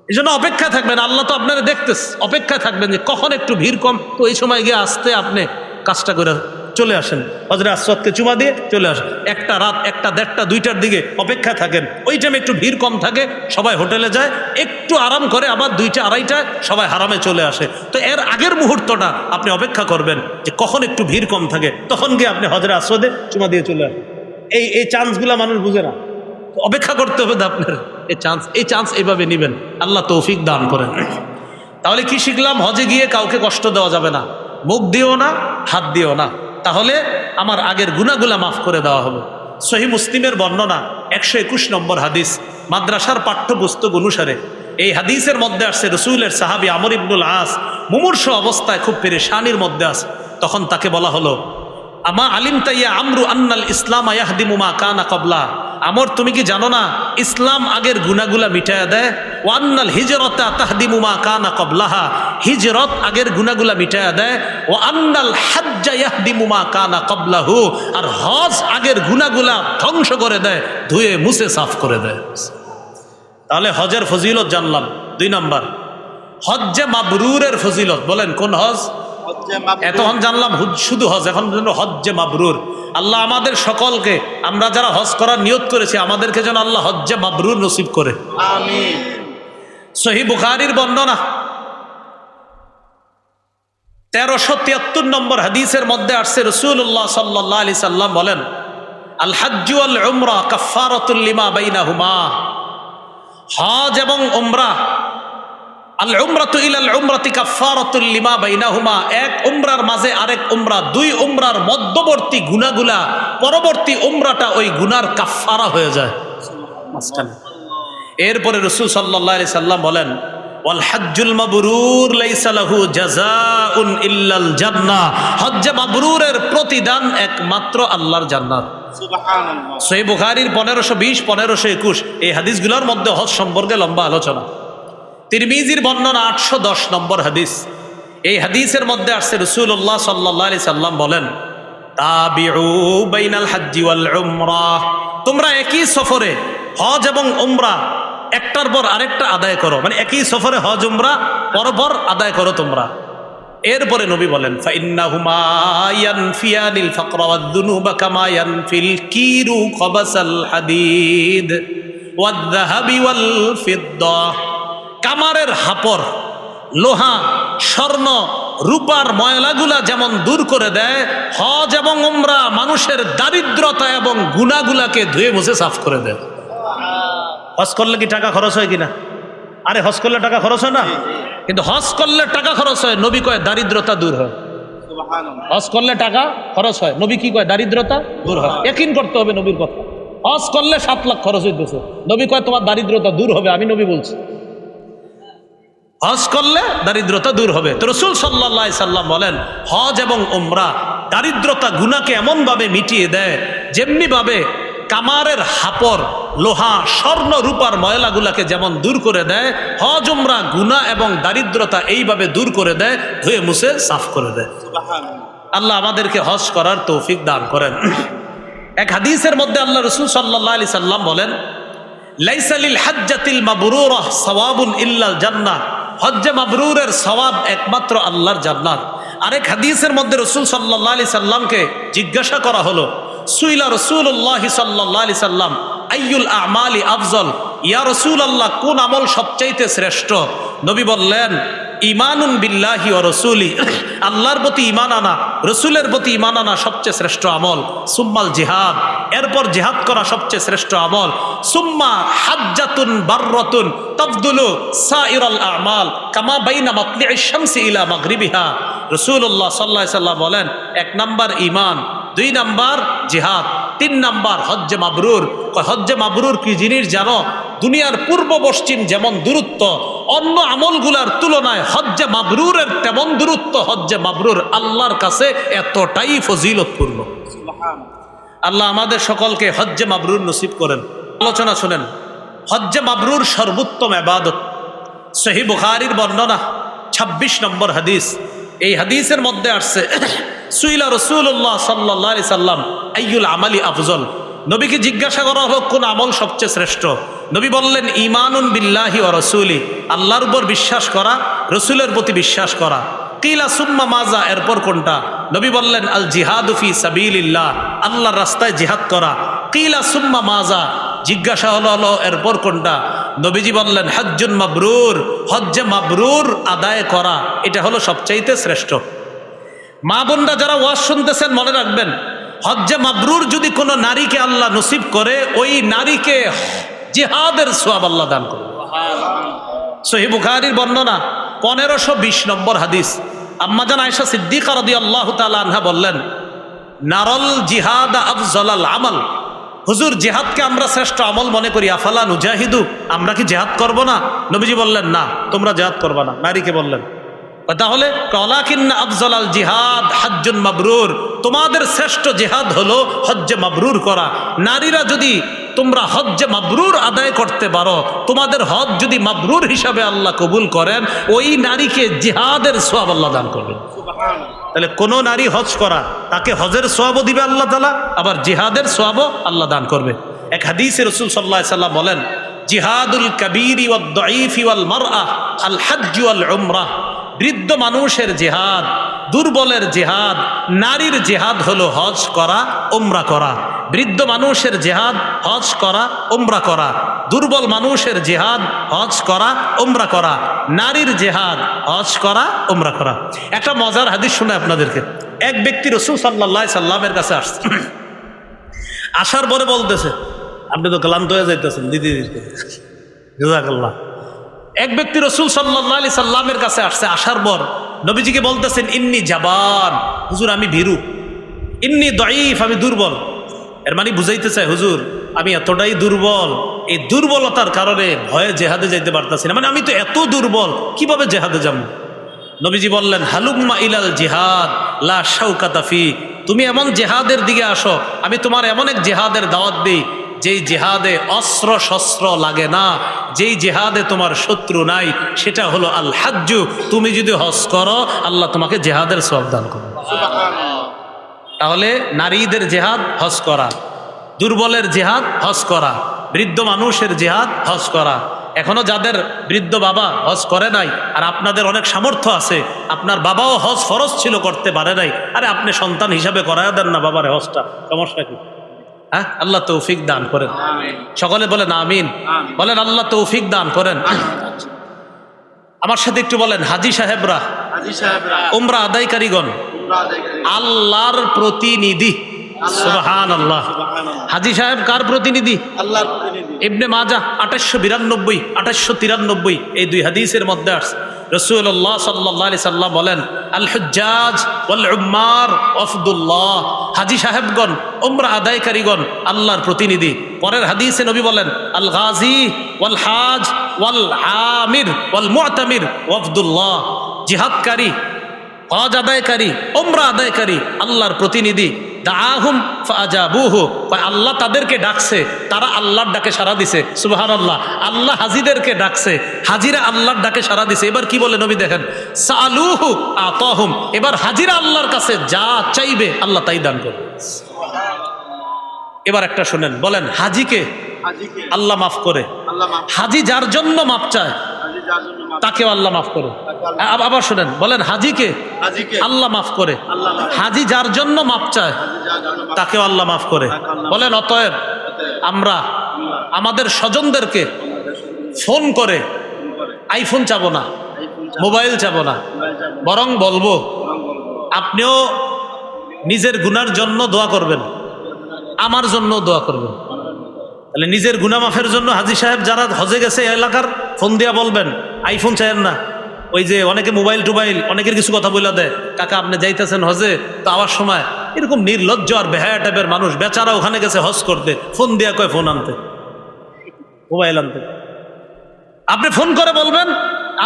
এই জন্য অপেক্ষা থাকবেন, আল্লাহ তো আপনারা দেখতেছে, অপেক্ষা থাকবেন যে কখন একটু ভিড় কম, তো এই সময় গিয়ে আসতে আপনি কাজটা করে চলে আসেন, হজরে আসওয়াদকে চুমা দিয়ে চলে আসেন। একটা রাত 1টা, 1:30, 2টার দিকে অপেক্ষা থাকেন, ওই টাইমে একটু ভিড় কম থাকে, সবাই হোটেলে যায়, একটু আরাম করে আবার 2টা, 2:30টায় সবাই হারামে চলে আসে। তো এর আগের মুহূর্তটা আপনি অপেক্ষা করবেন যে কখন একটু ভিড় কম থাকে, তখন গিয়ে আপনি হজরে আসওয়াদে চুমা দিয়ে চলে আসেন। এই চান্সগুলা মানুষ বুঝে না, অপেক্ষা করতে হবে তো আপনার এই চান্স এইভাবে নেবেন। আল্লাহ তৌফিক দান করেন। তাহলে কি শিখলাম? হজে গিয়ে কাউকে কষ্ট দেওয়া যাবে না, মুখ দিও না, হাত দিও না, তাহলে আমার আগের গুনাহগুলা মাফ করে দেওয়া হবে। সহিহ মুসলিমের বর্ণনা 121 নম্বর হাদিস, মাদ্রাসার পাঠ্যপুস্তক অনুসারে এই হাদিসের মধ্যে আসছে রসুলের সাহাবী আমর ইবনুল আস মুমূর্ষ অবস্থায় খুব পেরেশানির মধ্যে আছে। তখন তাকে বলা হলো, আমা আলিম তাইয়া আমরু আন্নাল ইসলাম ইয়াহদিমু মা কানা ক্বাবলা, আমর তুমি কি জানো না ইসলাম আগের গুনাহগুলা মিটায়া দেয়? ওয়া আন্নাল হিজরাতা তাহদিমু মা কানা ক্বাবলাহা, হিজরত আগের গুনাহগুলা মিটায়া দেয়। ওয়া আন্নাল হাজ্জা ইয়াহদিমু মা কানা ক্বাবলাহু, আর হজ আগের গুনাহগুলা ধ্বংস করে দেয়, ধুয়ে মুছে সাফ করে দেয়। তাহলে হজের ফজিলত জানলাম। 2 নম্বর, হজ্জে মাবরুরের ফজিলত। বলেন কোন হজ? এতক্ষণ জানলাম শুধু হজ, এখন হজ্জে মাবরুর। আল্লাহ আমাদের সকলকে, আমরা যারা হজ করার নিয়ত করেছি, আমাদেরকে যেন আল্লাহ হজ্জে মাবরুর নসিব করে, আমিন। সহিহ বুখারীর বর্ণনা 1373 নম্বর হাদিসের মধ্যে আসছে, রাসূলুল্লাহ সাল্লাল্লাহু আলাইহি সাল্লাম বলেন, আল হাজ্জু ওয়াল উমরা কাফফারাতুল লিমা বাইনাহুমা, হজ এবং উমরা, আল উমরাতু ইলাল উমরাতি কাফফারাতুল লিমা বাইনাহুমা, এক উমরার মাঝে আরেক উমরা, 2 উমরার মধ্যবর্তী গুনাহগুলা পরবর্তী উমরাটা ওই গুনার কাফফারা হয়ে যায়। এরপরে রাসূল সাল্লাল্লাহু আলাইহি সাল্লাম বলেন, ওয়াল হাজ্জুল মাবরুর লাইসা লাহু জাযাউন ইল্লাল জান্নাহ, হজ্জে মাবরুরের প্রতিদান একমাত্র আল্লাহর জান্নাত। সুবহানাল্লাহ। সহিহ বুখারীর 1520 1521 এই হাদিসগুলোর মধ্যে হজ সম্পর্কে লম্বা আলোচনা। তিরমিজির বর্ণনা 810 নম্বর হাদিস, এই হাদিসের মধ্যে আসছে রাসূলুল্লাহ সাল্লাল্লাহু আলাইহি সাল্লাম বলেন, তাবিউ বাইনাল হাজ্জি ওয়াল উমরাহ, তোমরা একই সফরে হজ এবং উমরা একটার পর আরেকটা আদায় করো, মানে একই সফরে হজ উমরা পরপর আদায় করো তোমরা। এরপরে নবী বলেন, ফাইন্নাহুমা ইয়ানফিয়ানিল ফাকরা ওয়াদ দুনুবা কামা ইয়ানফিল কিরু খাবাসাল হাদিদ ওয়াদ যাহাবি ওয়াল ফিদ্দা, কামারের হাপর, লোহা, স্বর্ণ, রূপার ময়লাগুলা যেমন দূর করে দেয়, হজ এবং উমরা মানুষের দারিদ্রতা এবং গুনাহগুলাকে ধুয়ে মুছে সাফ করে দেয়। হজ করলে কি টাকা খরচ হয় কিনা? আরে হজ করলে টাকা খরচ হয় না, কিন্তু হজ করলে টাকা খরচ হয়, নবী কয় দারিদ্রতা দূর হয়। হজ করলে টাকা খরচ হয়, নবী কি কয়? দারিদ্রতা দূর হয়। ইয়াকিন করতে হবে নবীর কথা। হজ করলে 7 লাখ খরচ হইতেছে, নবী কয় তোমার দারিদ্রতা দূর হবে, আমি নবী বলছি হজ করলে দারিদ্রতা দূর হবে। তো রাসূল সাল্লাল্লাহু আলাইহি সাল্লাম বলেন, হজ এবং উমরা দারিদ্রতা গুনাহকে এমন ভাবে মিটিয়ে দেয়, যেমনি ভাবে কামারের হাপর, লোহা, স্বর্ণ, রূপার ময়লাগুলাকে যেমন দূর করে দেয়, হজ উমরা গুনাহ এবং দারিদ্রতা এইভাবে দূর করে দেয়, ধুয়ে মুছে সাফ করে দেয়। আল্লাহ আমাদেরকে হজ করার তৌফিক দান করেন। এক হাদিসের মধ্যে আল্লাহ রাসূল সাল্লাল্লাহু আলাইহি সাল্লাম বলেন, লাইসা লিল হাজ্জাতিল মাবরুরাহ সাওয়াবুন ইল্লাল জান্নাহ, হজ্জে মাবরুরের সওয়াব একমাত্র আল্লাহর জান্নাত। আরেক হাদিসের মধ্যে রাসূল সাল্লাল্লাহু আলাইহি সাল্লামকে জিজ্ঞাসা করা হলো, সুইলা রাসূলুল্লাহ সাল্লাল্লাহু আলাইহি সাল্লাম আইয়ুল আমালি আফজল, ইয়া রাসূলুল্লাহ কোন আমল সবচাইতে শ্রেষ্ঠ? নবী বললেন, ঈমানুন বিল্লাহি ওয়া রাসূলি, আল্লাহর প্রতি ঈমান আনা, রাসূলের প্রতি ঈমান আনা সবচেয়ে শ্রেষ্ঠ আমল। সুম্মাল জিহাদ, এরপর জিহাদ করা সবচেয়ে শ্রেষ্ঠ আমল। সুম্মা হাজ্জাতুন বাররাতুন তাফদুলু সাইরাল আমাল কামা বাইনা মাতলি'আশ শামসি ইলা মাগরিবিহা। রাসূলুল্লাহ সাল্লাল্লাহু আলাইহি সাল্লাম বলেন, 1 নাম্বার ঈমান, 2 নাম্বার জিহাদ, 3 নাম্বার হজ্জে মাবরুর। হজ্জে মাবরুর কি জিনিস জানো? দুনিয়ার পূর্ব পশ্চিম যেমন দূরত্ব, অন্য আমলগুলার তুলনায় হজ্জে মাবরুরের তেমন দূরত্ব। হজ্জে মাবরুর আল্লাহর কাছে এতটাই ফজিলতপূর্ণ। আল্লাহ আমাদের সকলকে হজ্জে মাবরুর নসিব করেন। আলোচনা শুনেন, হজ্জে মাবরুর সর্বোত্তম ইবাদত। সহিহ বুখারীর বর্ণনা 26 নম্বর হাদিস, এই হাদিসের মধ্যে আসছে, সুইলা রাসূলুল্লাহ সাল্লাল্লাহু আলাইহি সাল্লাম আইয়ুল আমালি আফজল, নবীকে জিজ্ঞাসা করা হলো কোন আমল সবচেয়ে শ্রেষ্ঠ? নবী বললেন, ঈমানুন বিল্লাহি ওয়া রাসূলি, আল্লাহর উপর বিশ্বাস করা, রাসূলের প্রতি বিশ্বাস করা। কিলা সুম্মা মাজা, এরপর কোনটা? নবী বললেন, আল জিহাদু ফি সাবিলিল্লাহ, আল্লাহর রাস্তায় জিহাদ করা। কিলা সুম্মা মাজা, জিজ্ঞাসা হলো এরপর কোনটা? নবীজি বললেন, হজ্জুন মাবরুর, হজ্জে মাবরুর আদায় করা, এটা হলো সবচাইতে শ্রেষ্ঠ। মা বোনরা যারা ওয়াজ শুনতেছেন মনে রাখবেন, হজ্জে মাবরুর যদি কোনো নারীকে আল্লাহ নসিব করে, ওই নারীকে জিহাদের সওয়াব আল্লাহ দান করবে। সহিহ বুখারীর বর্ণনা 1520 নম্বর হাদিস। আম্মাজান আয়েশা সিদ্দিকা রাদিয়াল্লাহু তাআলা আনহা বললেন, নারল জিহাদ আফজালাল আমল, হুজুর জিহাদকে আমরা শ্রেষ্ঠ আমল মনে করি, আফালা নুজাহিদু, আমরা কি জিহাদ করব না? নবীজি বললেন, না, তোমরা জিহাদ করবা না। নারীকে বললেন, তাহলে ওয়ালাকিন্না আফজালাল জিহাদ হজ্জুন মাবরুর, তোমাদের শ্রেষ্ঠ জিহাদ হলো হজ্জে মাবরুর করা। নারীরা যদি তোমরা হজ্জে মাবরুর আদায় করতে পারো, তোমাদের হজ যদি মাবরুর হিসাবে আল্লাহ কবুল করেন, ওই নারীকে জিহাদের সওয়াব আল্লাহ দান করবেন। তাহলে কোন নারী হজ করা, তাকে হজের সওয়াবও দিবে আল্লাহ তাআলা, আবার জিহাদের সওয়াবও আল্লাহ দান করবে। এক হাদিসে রাসূল সাল্লাল্লাহু আলাইহি সাল্লাম বলেন, জিহাদুল কাবীরি ওয়াদ দাঈফি ওয়াল মারআ আল হজ্জ ওয়াল উমরাহ, বৃদ্ধ মানুষের জিহাদ, দুর্বলের জিহাদ, নারীর জিহাদ হলো হজ করা, উমরা করা। বৃদ্ধ মানুষের জিহাদ হজ করা, উমরা করা। দুর্বল মানুষের জিহাদ হজ করা, উমরা করা। নারীর জিহাদ হজ করা, উমরা করা। একটা মজার হাদিস শুনে আপনাদেরকে। এক ব্যক্তি রাসূল সাল্লাল্লাহু আলাইহি সাল্লামের কাছে আসছে, আসার পরে বলতেছে, আপনি তো ক্লান্ত হয়ে যাইতেছেন দিদি, জাযাকাল্লাহ। এক ব্যক্তি রাসূল সাল্লাল্লাহু আলাইহি সাল্লামের কাছে আসছে, আসার পর নবীজিকে বলতেছেন, ইন্নী জাবান, হুজুর আমি ভীরু, ইন্নী দাঈফ, আমি দুর্বল। এর মানে বুঝাইতে চাই, হুজুর আমি এতটাই দুর্বল, এই দুর্বলতার কারণে ভয়ে জেহাদে যাইতে পারতাছি না, মানে আমি তো এত দুর্বল, কিভাবে জেহাদে যাব? নবীজি বললেন, হালুম্মা ইলাল জিহাদ লা শাওকাতা ফি, তুমি এমন জেহাদের দিকে আসো, আমি তোমার এমন এক জেহাদের দাওয়াত দিই যেই জেহাদে অস্ত্র শস্ত্র লাগে না, যেই জেহাদে তোমার শত্রু নাই, সেটা হলো আল হাজ্জু। তুমি যদি হজ করো, আল্লাহ তোমাকে জেহাদের সওয়াব দান করবে। তাহলে নারীদের জেহাদ হজ করা, দুর্বলের জেহাদ হজ করা, বৃদ্ধ মানুষের জেহাদ হজ করা। এখনো যাদের বৃদ্ধ বাবা হজ করে নাই, আর আপনাদের অনেক সামর্থ্য আছে, আপনার বাবাও হজ ফরজ ছিল করতে পারে নাই, আরে আপনি সন্তান হিসাবে করায় দেন না বাবার হজটা, সমস্যা কি? হ্যাঁ, আল্লাহ তৌফিক দান করেন। সকলে বলেন আমিন। বলেন আল্লাহ তৌফিক দান করেন। আমার সাথে একটু বলেন, হাজি সাহেবরা, উমরা আদায়কারীগণ আল্লাহর প্রতিনিধি। সুবহানাল্লাহ। হাজি সাহেব কার প্রতিনিধি? আল্লাহর প্রতিনিধি। ইবনে মাজাহ 2892 2893 এই দুই হাদিসের মধ্যে আসছে, রাসূলুল্লাহ সাল্লাল্লাহু আলাইহি সাল্লাম বলেন, আল হুজ্জাজ ওয়াল উম্মার ওয়াফদুল্লাহ, হাজি সাহেবগণ, উমরা আদায়কারীগণ আল্লাহর প্রতিনিধি। পরের হাদিসে নবী বলেন, আল গাজী ওয়াল হাজ ওয়াল আমির ওয়াল মুতামির ওয়াফদুল্লাহ, জিহাদকারী, হজ আদায়কারী, উমরা আদায়কারী আল্লাহর প্রতিনিধি। দাআহুম ফাআজাবুহু, আল্লাহ তাদেরকে ডাকছে, তারা আল্লাহর ডাকে সাড়া দিছে। সুবহানাল্লাহ। আল্লাহ হাজিদেরকে ডাকছে, হাজিরা আল্লাহর ডাকে সাড়া দিছে। এবার কি বলে নবী দেখেন, সাআলুহু আতাহুম, এবার হাজিরা আল্লাহর কাছে যা চাইবে আল্লাহ তাই দান করবে। এবার একটা শুনেন, বলেন হাজিকে আল্লাহ মাফ করে, হাজি যার জন্য মাফ চায় তাকেও আল্লাহ মাফ করে। আবার শুনেন, বলেন হাজিকে আল্লাহ মাফ করে, হাজি যার জন্য মাফ চায় তাকেও আল্লাহ মাফ করে। বলেন অতএব আমরা আমাদের স্বজনদেরকে ফোন করে আইফোন চাবো না, মোবাইল চাবো না, বরং বলবো আপনিও নিজের গুনার জন্য দোয়া করবেন, আমার জন্য দোয়া করবেন। তাহলে নিজের গুনাহ মাফের জন্য হাজি সাহেব যারা হজে গেছে এলাকার ফোন দিয়া বলবেন, আইফোন চাইেন না। ওই যে অনেকে মোবাইল টোবাইল অনেকের কিছু কথা বলে দেয়, কাকা আপনি যাইতেছেন হজে, তো আওয়ার সময় এরকম নির্লজ্জ আর বেহায়া টাইপের মানুষ, বেচারা ওখানে গেছে হজ করতে, ফোন দিয়া কয় ফোন আনতে, মোবাইল আনতে। আপনি ফোন করে বলবেন,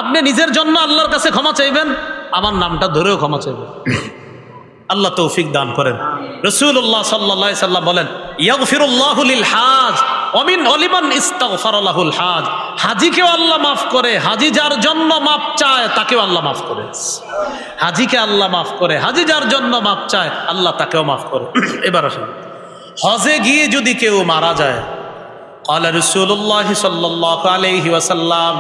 আপনি নিজের জন্য আল্লাহর কাছে ক্ষমা চাইবেন, আমার নামটা ধরেও ক্ষমা চাইবেন। আল্লাহ তৌফিক দান করেন। রাসূলুল্লাহ সাল্লাল্লাহু আলাইহি সাল্লাম বলেন, ইয়াগফিরুল্লাহু লিল হাজ ওয়া মিন লিমান ইস্তাগফারা লাহুল হাজ, হাজিকেও আল্লাহ মাফ করে, হাজি যার জন্য মাফ চায় তাকেও আল্লাহ মাফ করে। হাজিকে আল্লাহ মাফ করে, হাজি যার জন্য মাফ চায় আল্লাহ তাকেও মাফ করে। এবার আসেন, হজে গিয়ে যদি কেউ মারা যায়, ক্বালা রাসূলুল্লাহ সাল্লাল্লাহু আলাইহি ওয়াসাল্লাম,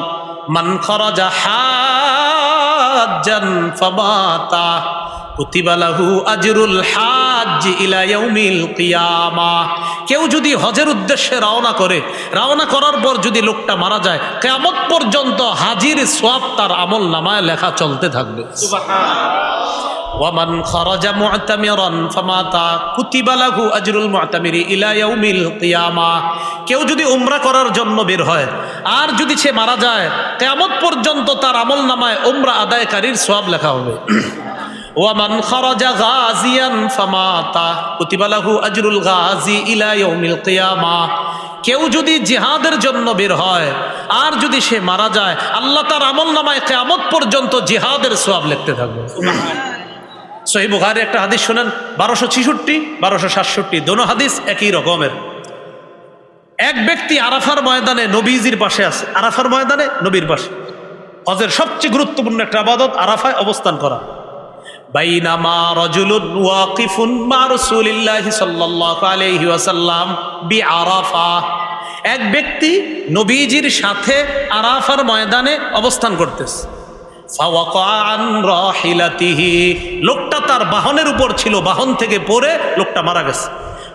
মান খারাজা হাজ্জান ফামাতা কুতিবা লাহু আজরুল হাজ্জ ইলা ইয়াউমিল কিয়ামাহ। কেউ যদি হজের উদ্দেশ্যে রওনা করে, রওনা করার পর যদি লোকটা মারা যায়, কিয়ামত পর্যন্ত হাজির সওয়াব তার আমল নামায় লেখা চলতে থাকবে। সুবহানাল্লাহ। ওয়ামান খারাজা মু'তামিরান ফামাতা কুতিবা লাহু আজরুল মু'তামিরি ইলা ইয়াউমিল কিয়ামাহ। কেউ যদি উমরা করার জন্য বের হয় আর যদি সে মারা যায়, কিয়ামত পর্যন্ত তার আমলনামায় উমরা আদায়কারীর সওয়াব লেখা হবে। ওয়ামান খারাজা গাজিয়ান ফামাতা কুতিবা লাহু আজরুল গাজি ইলা ইয়াউমিল কিয়ামাহ। কেউ যদি জিহাদের জন্য বের হয় আর যদি সে মারা যায়, আল্লাহ তার আমলনামায় কিয়ামত পর্যন্ত জিহাদের সওয়াব লিখতে থাকবে। সহিহ বুখারী একটা হাদিস শুনেন, 1266 1267 দোনো হাদিস একই রকমের। এক ব্যক্তি আরাফার ময়দানে নবীজির পাশে আছে, আরাফার ময়দানে নবীর পাশে। হজের সবচেয়ে গুরুত্বপূর্ণ একটা ইবাদত আরাফায় অবস্থান করা। বাইনামা রাজুলুন ওয়াকিফুন মা রাসূলিল্লাহি সাল্লাল্লাহু আলাইহি ওয়াসাল্লাম বিআরাফা। এক ব্যক্তি নবীজির সাথে আরাফার ময়দানে অবস্থান করতেছে। ফাওয়াকা আন রাহিলাতিহি, লোকটা তার বাহনের উপর ছিল, বাহন থেকে পড়ে লোকটা মারা গেছে।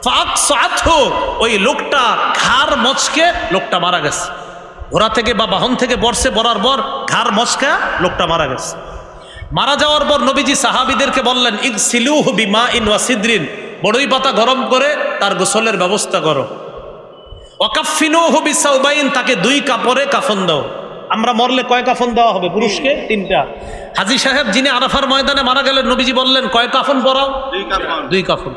ফাআকসাতহু, ওই লোকটা ঘাড় মচকে লোকটা মারা গেছে। ঘোড়া থেকে বা বাহন থেকে পড়ছে, পড়ার পর ঘাড় মচকা লোকটা মারা গেছে। মারা যাওয়ার পর নবীজি সাহাবীদেরকে বললেন, ইগসিলুহু বিমাইন ওয়া সিদরিন, বড়ই পাতা গরম করে তার গোসলের ব্যবস্থা করো। ওয়াকাফিনুহু বিসাউবাইন, তাকে 2 কাপড়ে কাফন দাও। আমরা মরলে কয় কাফন দেওয়া হবে? পুরুষকে 3টা। হাজী সাহেব যিনি আরাফার ময়দানে মারা গেলেন, নবীজি বললেন কয় কাফন পরাও? 2 কাফন।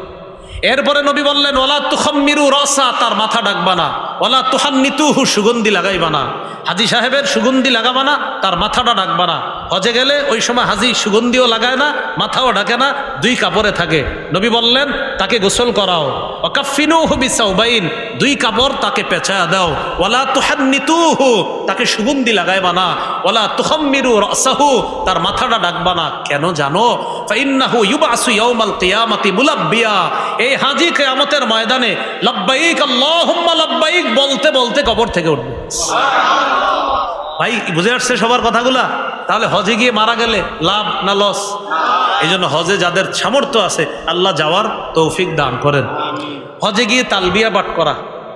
এরপরে নবী বললেন ওয়ালা তুখাম্মিরু রাসা, তার মাথা ডাকবা না। ওয়ালা তুহান্নিতুহু, সুগন্ধি লাগাইবা না। হাজী সাহেবের সুগন্ধি লাগাবা না, তার মাথাটা ডাকবা না। হজে গেলে ওই সময় হাজী সুগন্ধিও লাগায় না, মাথাও ডাকে না, 2 কাপড়ে থাকে। নবী বললেন তাকে গোসল করাও। ওয়াকাফিনুহু বিসাউবাইন, 2 কাপড় তাকে পেঁচায়া দাও। ওয়ালা তুহান্নিতুহু, তাকে সুগন্ধি লাগাইবা না। ওয়ালা তুখাম্মিরু রাসাহু, তার মাথাটা ডাকবা না। কেন জানো? ফাইন্নাহু ইউবাসু ইয়াউমাল কিয়ামাতি মুলাব্বিয়া, এই হাজী কিয়ামতের ময়দানে লাব্বাইক আল্লাহুম্মা লাব্বাইক বলতে বলতে কবর থেকে উঠবে। ভাই বুঝে আসছে সবার কথাগুলা? তাহলে হজে গিয়ে মারা গেলে লাভ না লস? এই জন্য হজে যাদের সামর্থ্য আছে আল্লাহ যাওয়ার তৌফিক দান করেন। হজে গিয়ে তালবিয়া পাঠ করা,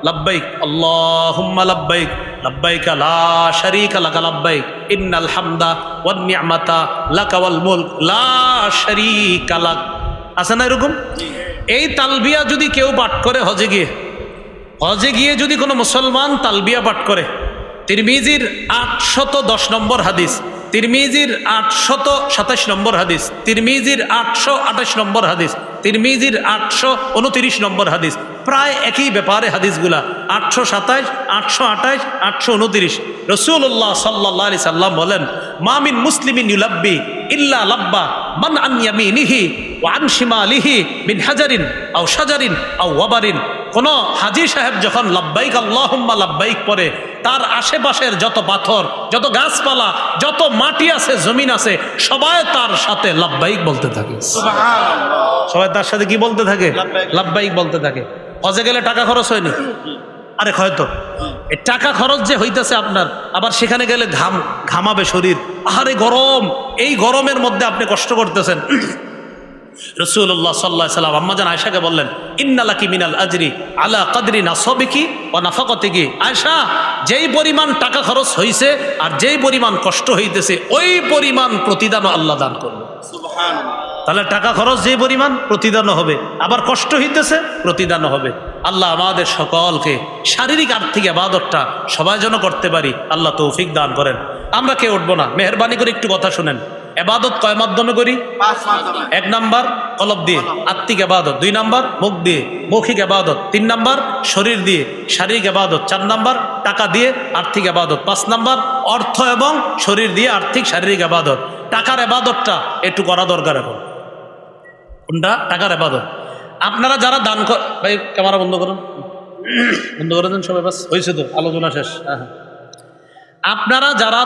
লাব্বাইক আল্লাহুম্মা লাব্বাইক লাব্বাইক লা শারীকা লাকা লাব্বাইক ইন্নাল হামদা ওয়ান নি'মাতা লাকা ওয়াল মুলক লা শারীকা লাক, আছে না এরকম? এই তালবিয়া যদি কেউ পাঠ করে হজে গিয়ে যদি কোনো মুসলমান তালবিয়া পাঠ করে, তিরমিজির 810 নম্বর হাদিস, তিরমিজির 827 নম্বর হাদিস, তিরমিজির 828 নম্বর হাদিস, তিরমিজির 829 নম্বর হাদিস, প্রায় একই ব্যাপারে হাদিসগুলা। 827, 828, 829। রাসূলুল্লাহ সাল্লাল্লাহু আলাইহি সাল্লাম বলেন, মা মিন মুসলিমিন ইউলাব্বি ইল্লা লাব্বা মান আন ইয়ামিনিহি ওয়া আন শিমালিহি মিন হাজারিন আও শাজারিন আও ওয়াবারিন। কোন হাজী সাহেব যখন লাব্বাইক আল্লাহুম্মা লাব্বাইক পড়ে, তার আশেপাশের যত পাথর, যত গাছপালা, যত মাটি আছে, জমিন আছে, সবাই তার সাথে লাব্বাইক বলতে থাকে। সবাই তার সাথে কি বলতে থাকে? লাব্বাইক বলতে থাকে। হজে গেলে টাকা খরচ হয়নি? আরে হয়তো এই টাকা খরচ যে হইতেছে আপনার, আবার সেখানে গেলে ঘামাবে শরীর, আহারে গরম, এই গরমের মধ্যে আপনি কষ্ট করতেছেন। রাসূলুল্লাহ সাল্লাল্লাহু আলাইহি সাল্লাম আম্মা জান আয়েশাকে বললেন, ইন্নালাকি মিনাল আজরি আলা কদরি নাসাবিকি ওয়া নাফাকাতিকি। আয়েশা, যেই পরিমাণ টাকা খরচ হইছে আর যেই পরিমাণ কষ্ট হইতেছে, ওই পরিমাণ প্রতিদানও আল্লাহ দান করবে। সুবহানাল্লাহ। তাহলে টাকা খরচ যেই পরিমাণ, প্রতিদানও হবে, আবার কষ্ট হইতেছে, প্রতিদানও হবে। আল্লাহ আমাদের সকলকে শারীরিক আর্থিক ইবাদতটা সবাই যেন করতে পারি, আল্লাহ তৌফিক দান করেন। আমরা কেউ উঠবো না, মেহেরবানি করে একটু কথা শুনেন। এবাদত কয় মাধ্যমে করি? 1 নাম্বার কলব দিয়ে, আত্মিক এবাদত। 2 নাম্বার মুখ দিয়ে, মৌখিক এবাদত। 3 নাম্বার শরীর দিয়ে, শারীরিক এবাদত। 4 নাম্বার টাকা দিয়ে, আর্থিক এবাদত। 5 নাম্বার অর্থ এবং শরীর দিয়ে আর্থিক শারীরিক এবাদত। টাকার এবাদতটা একটু করা দরকার এখন। কোনটা? টাকার এবাদত। আপনারা যারা দান ভাই ক্যামেরা বন্ধ করুন, বন্ধ করে দেন সবাই, বাস হয়েছে তো, আলোচনা শেষ। হ্যাঁ, আপনারা যারা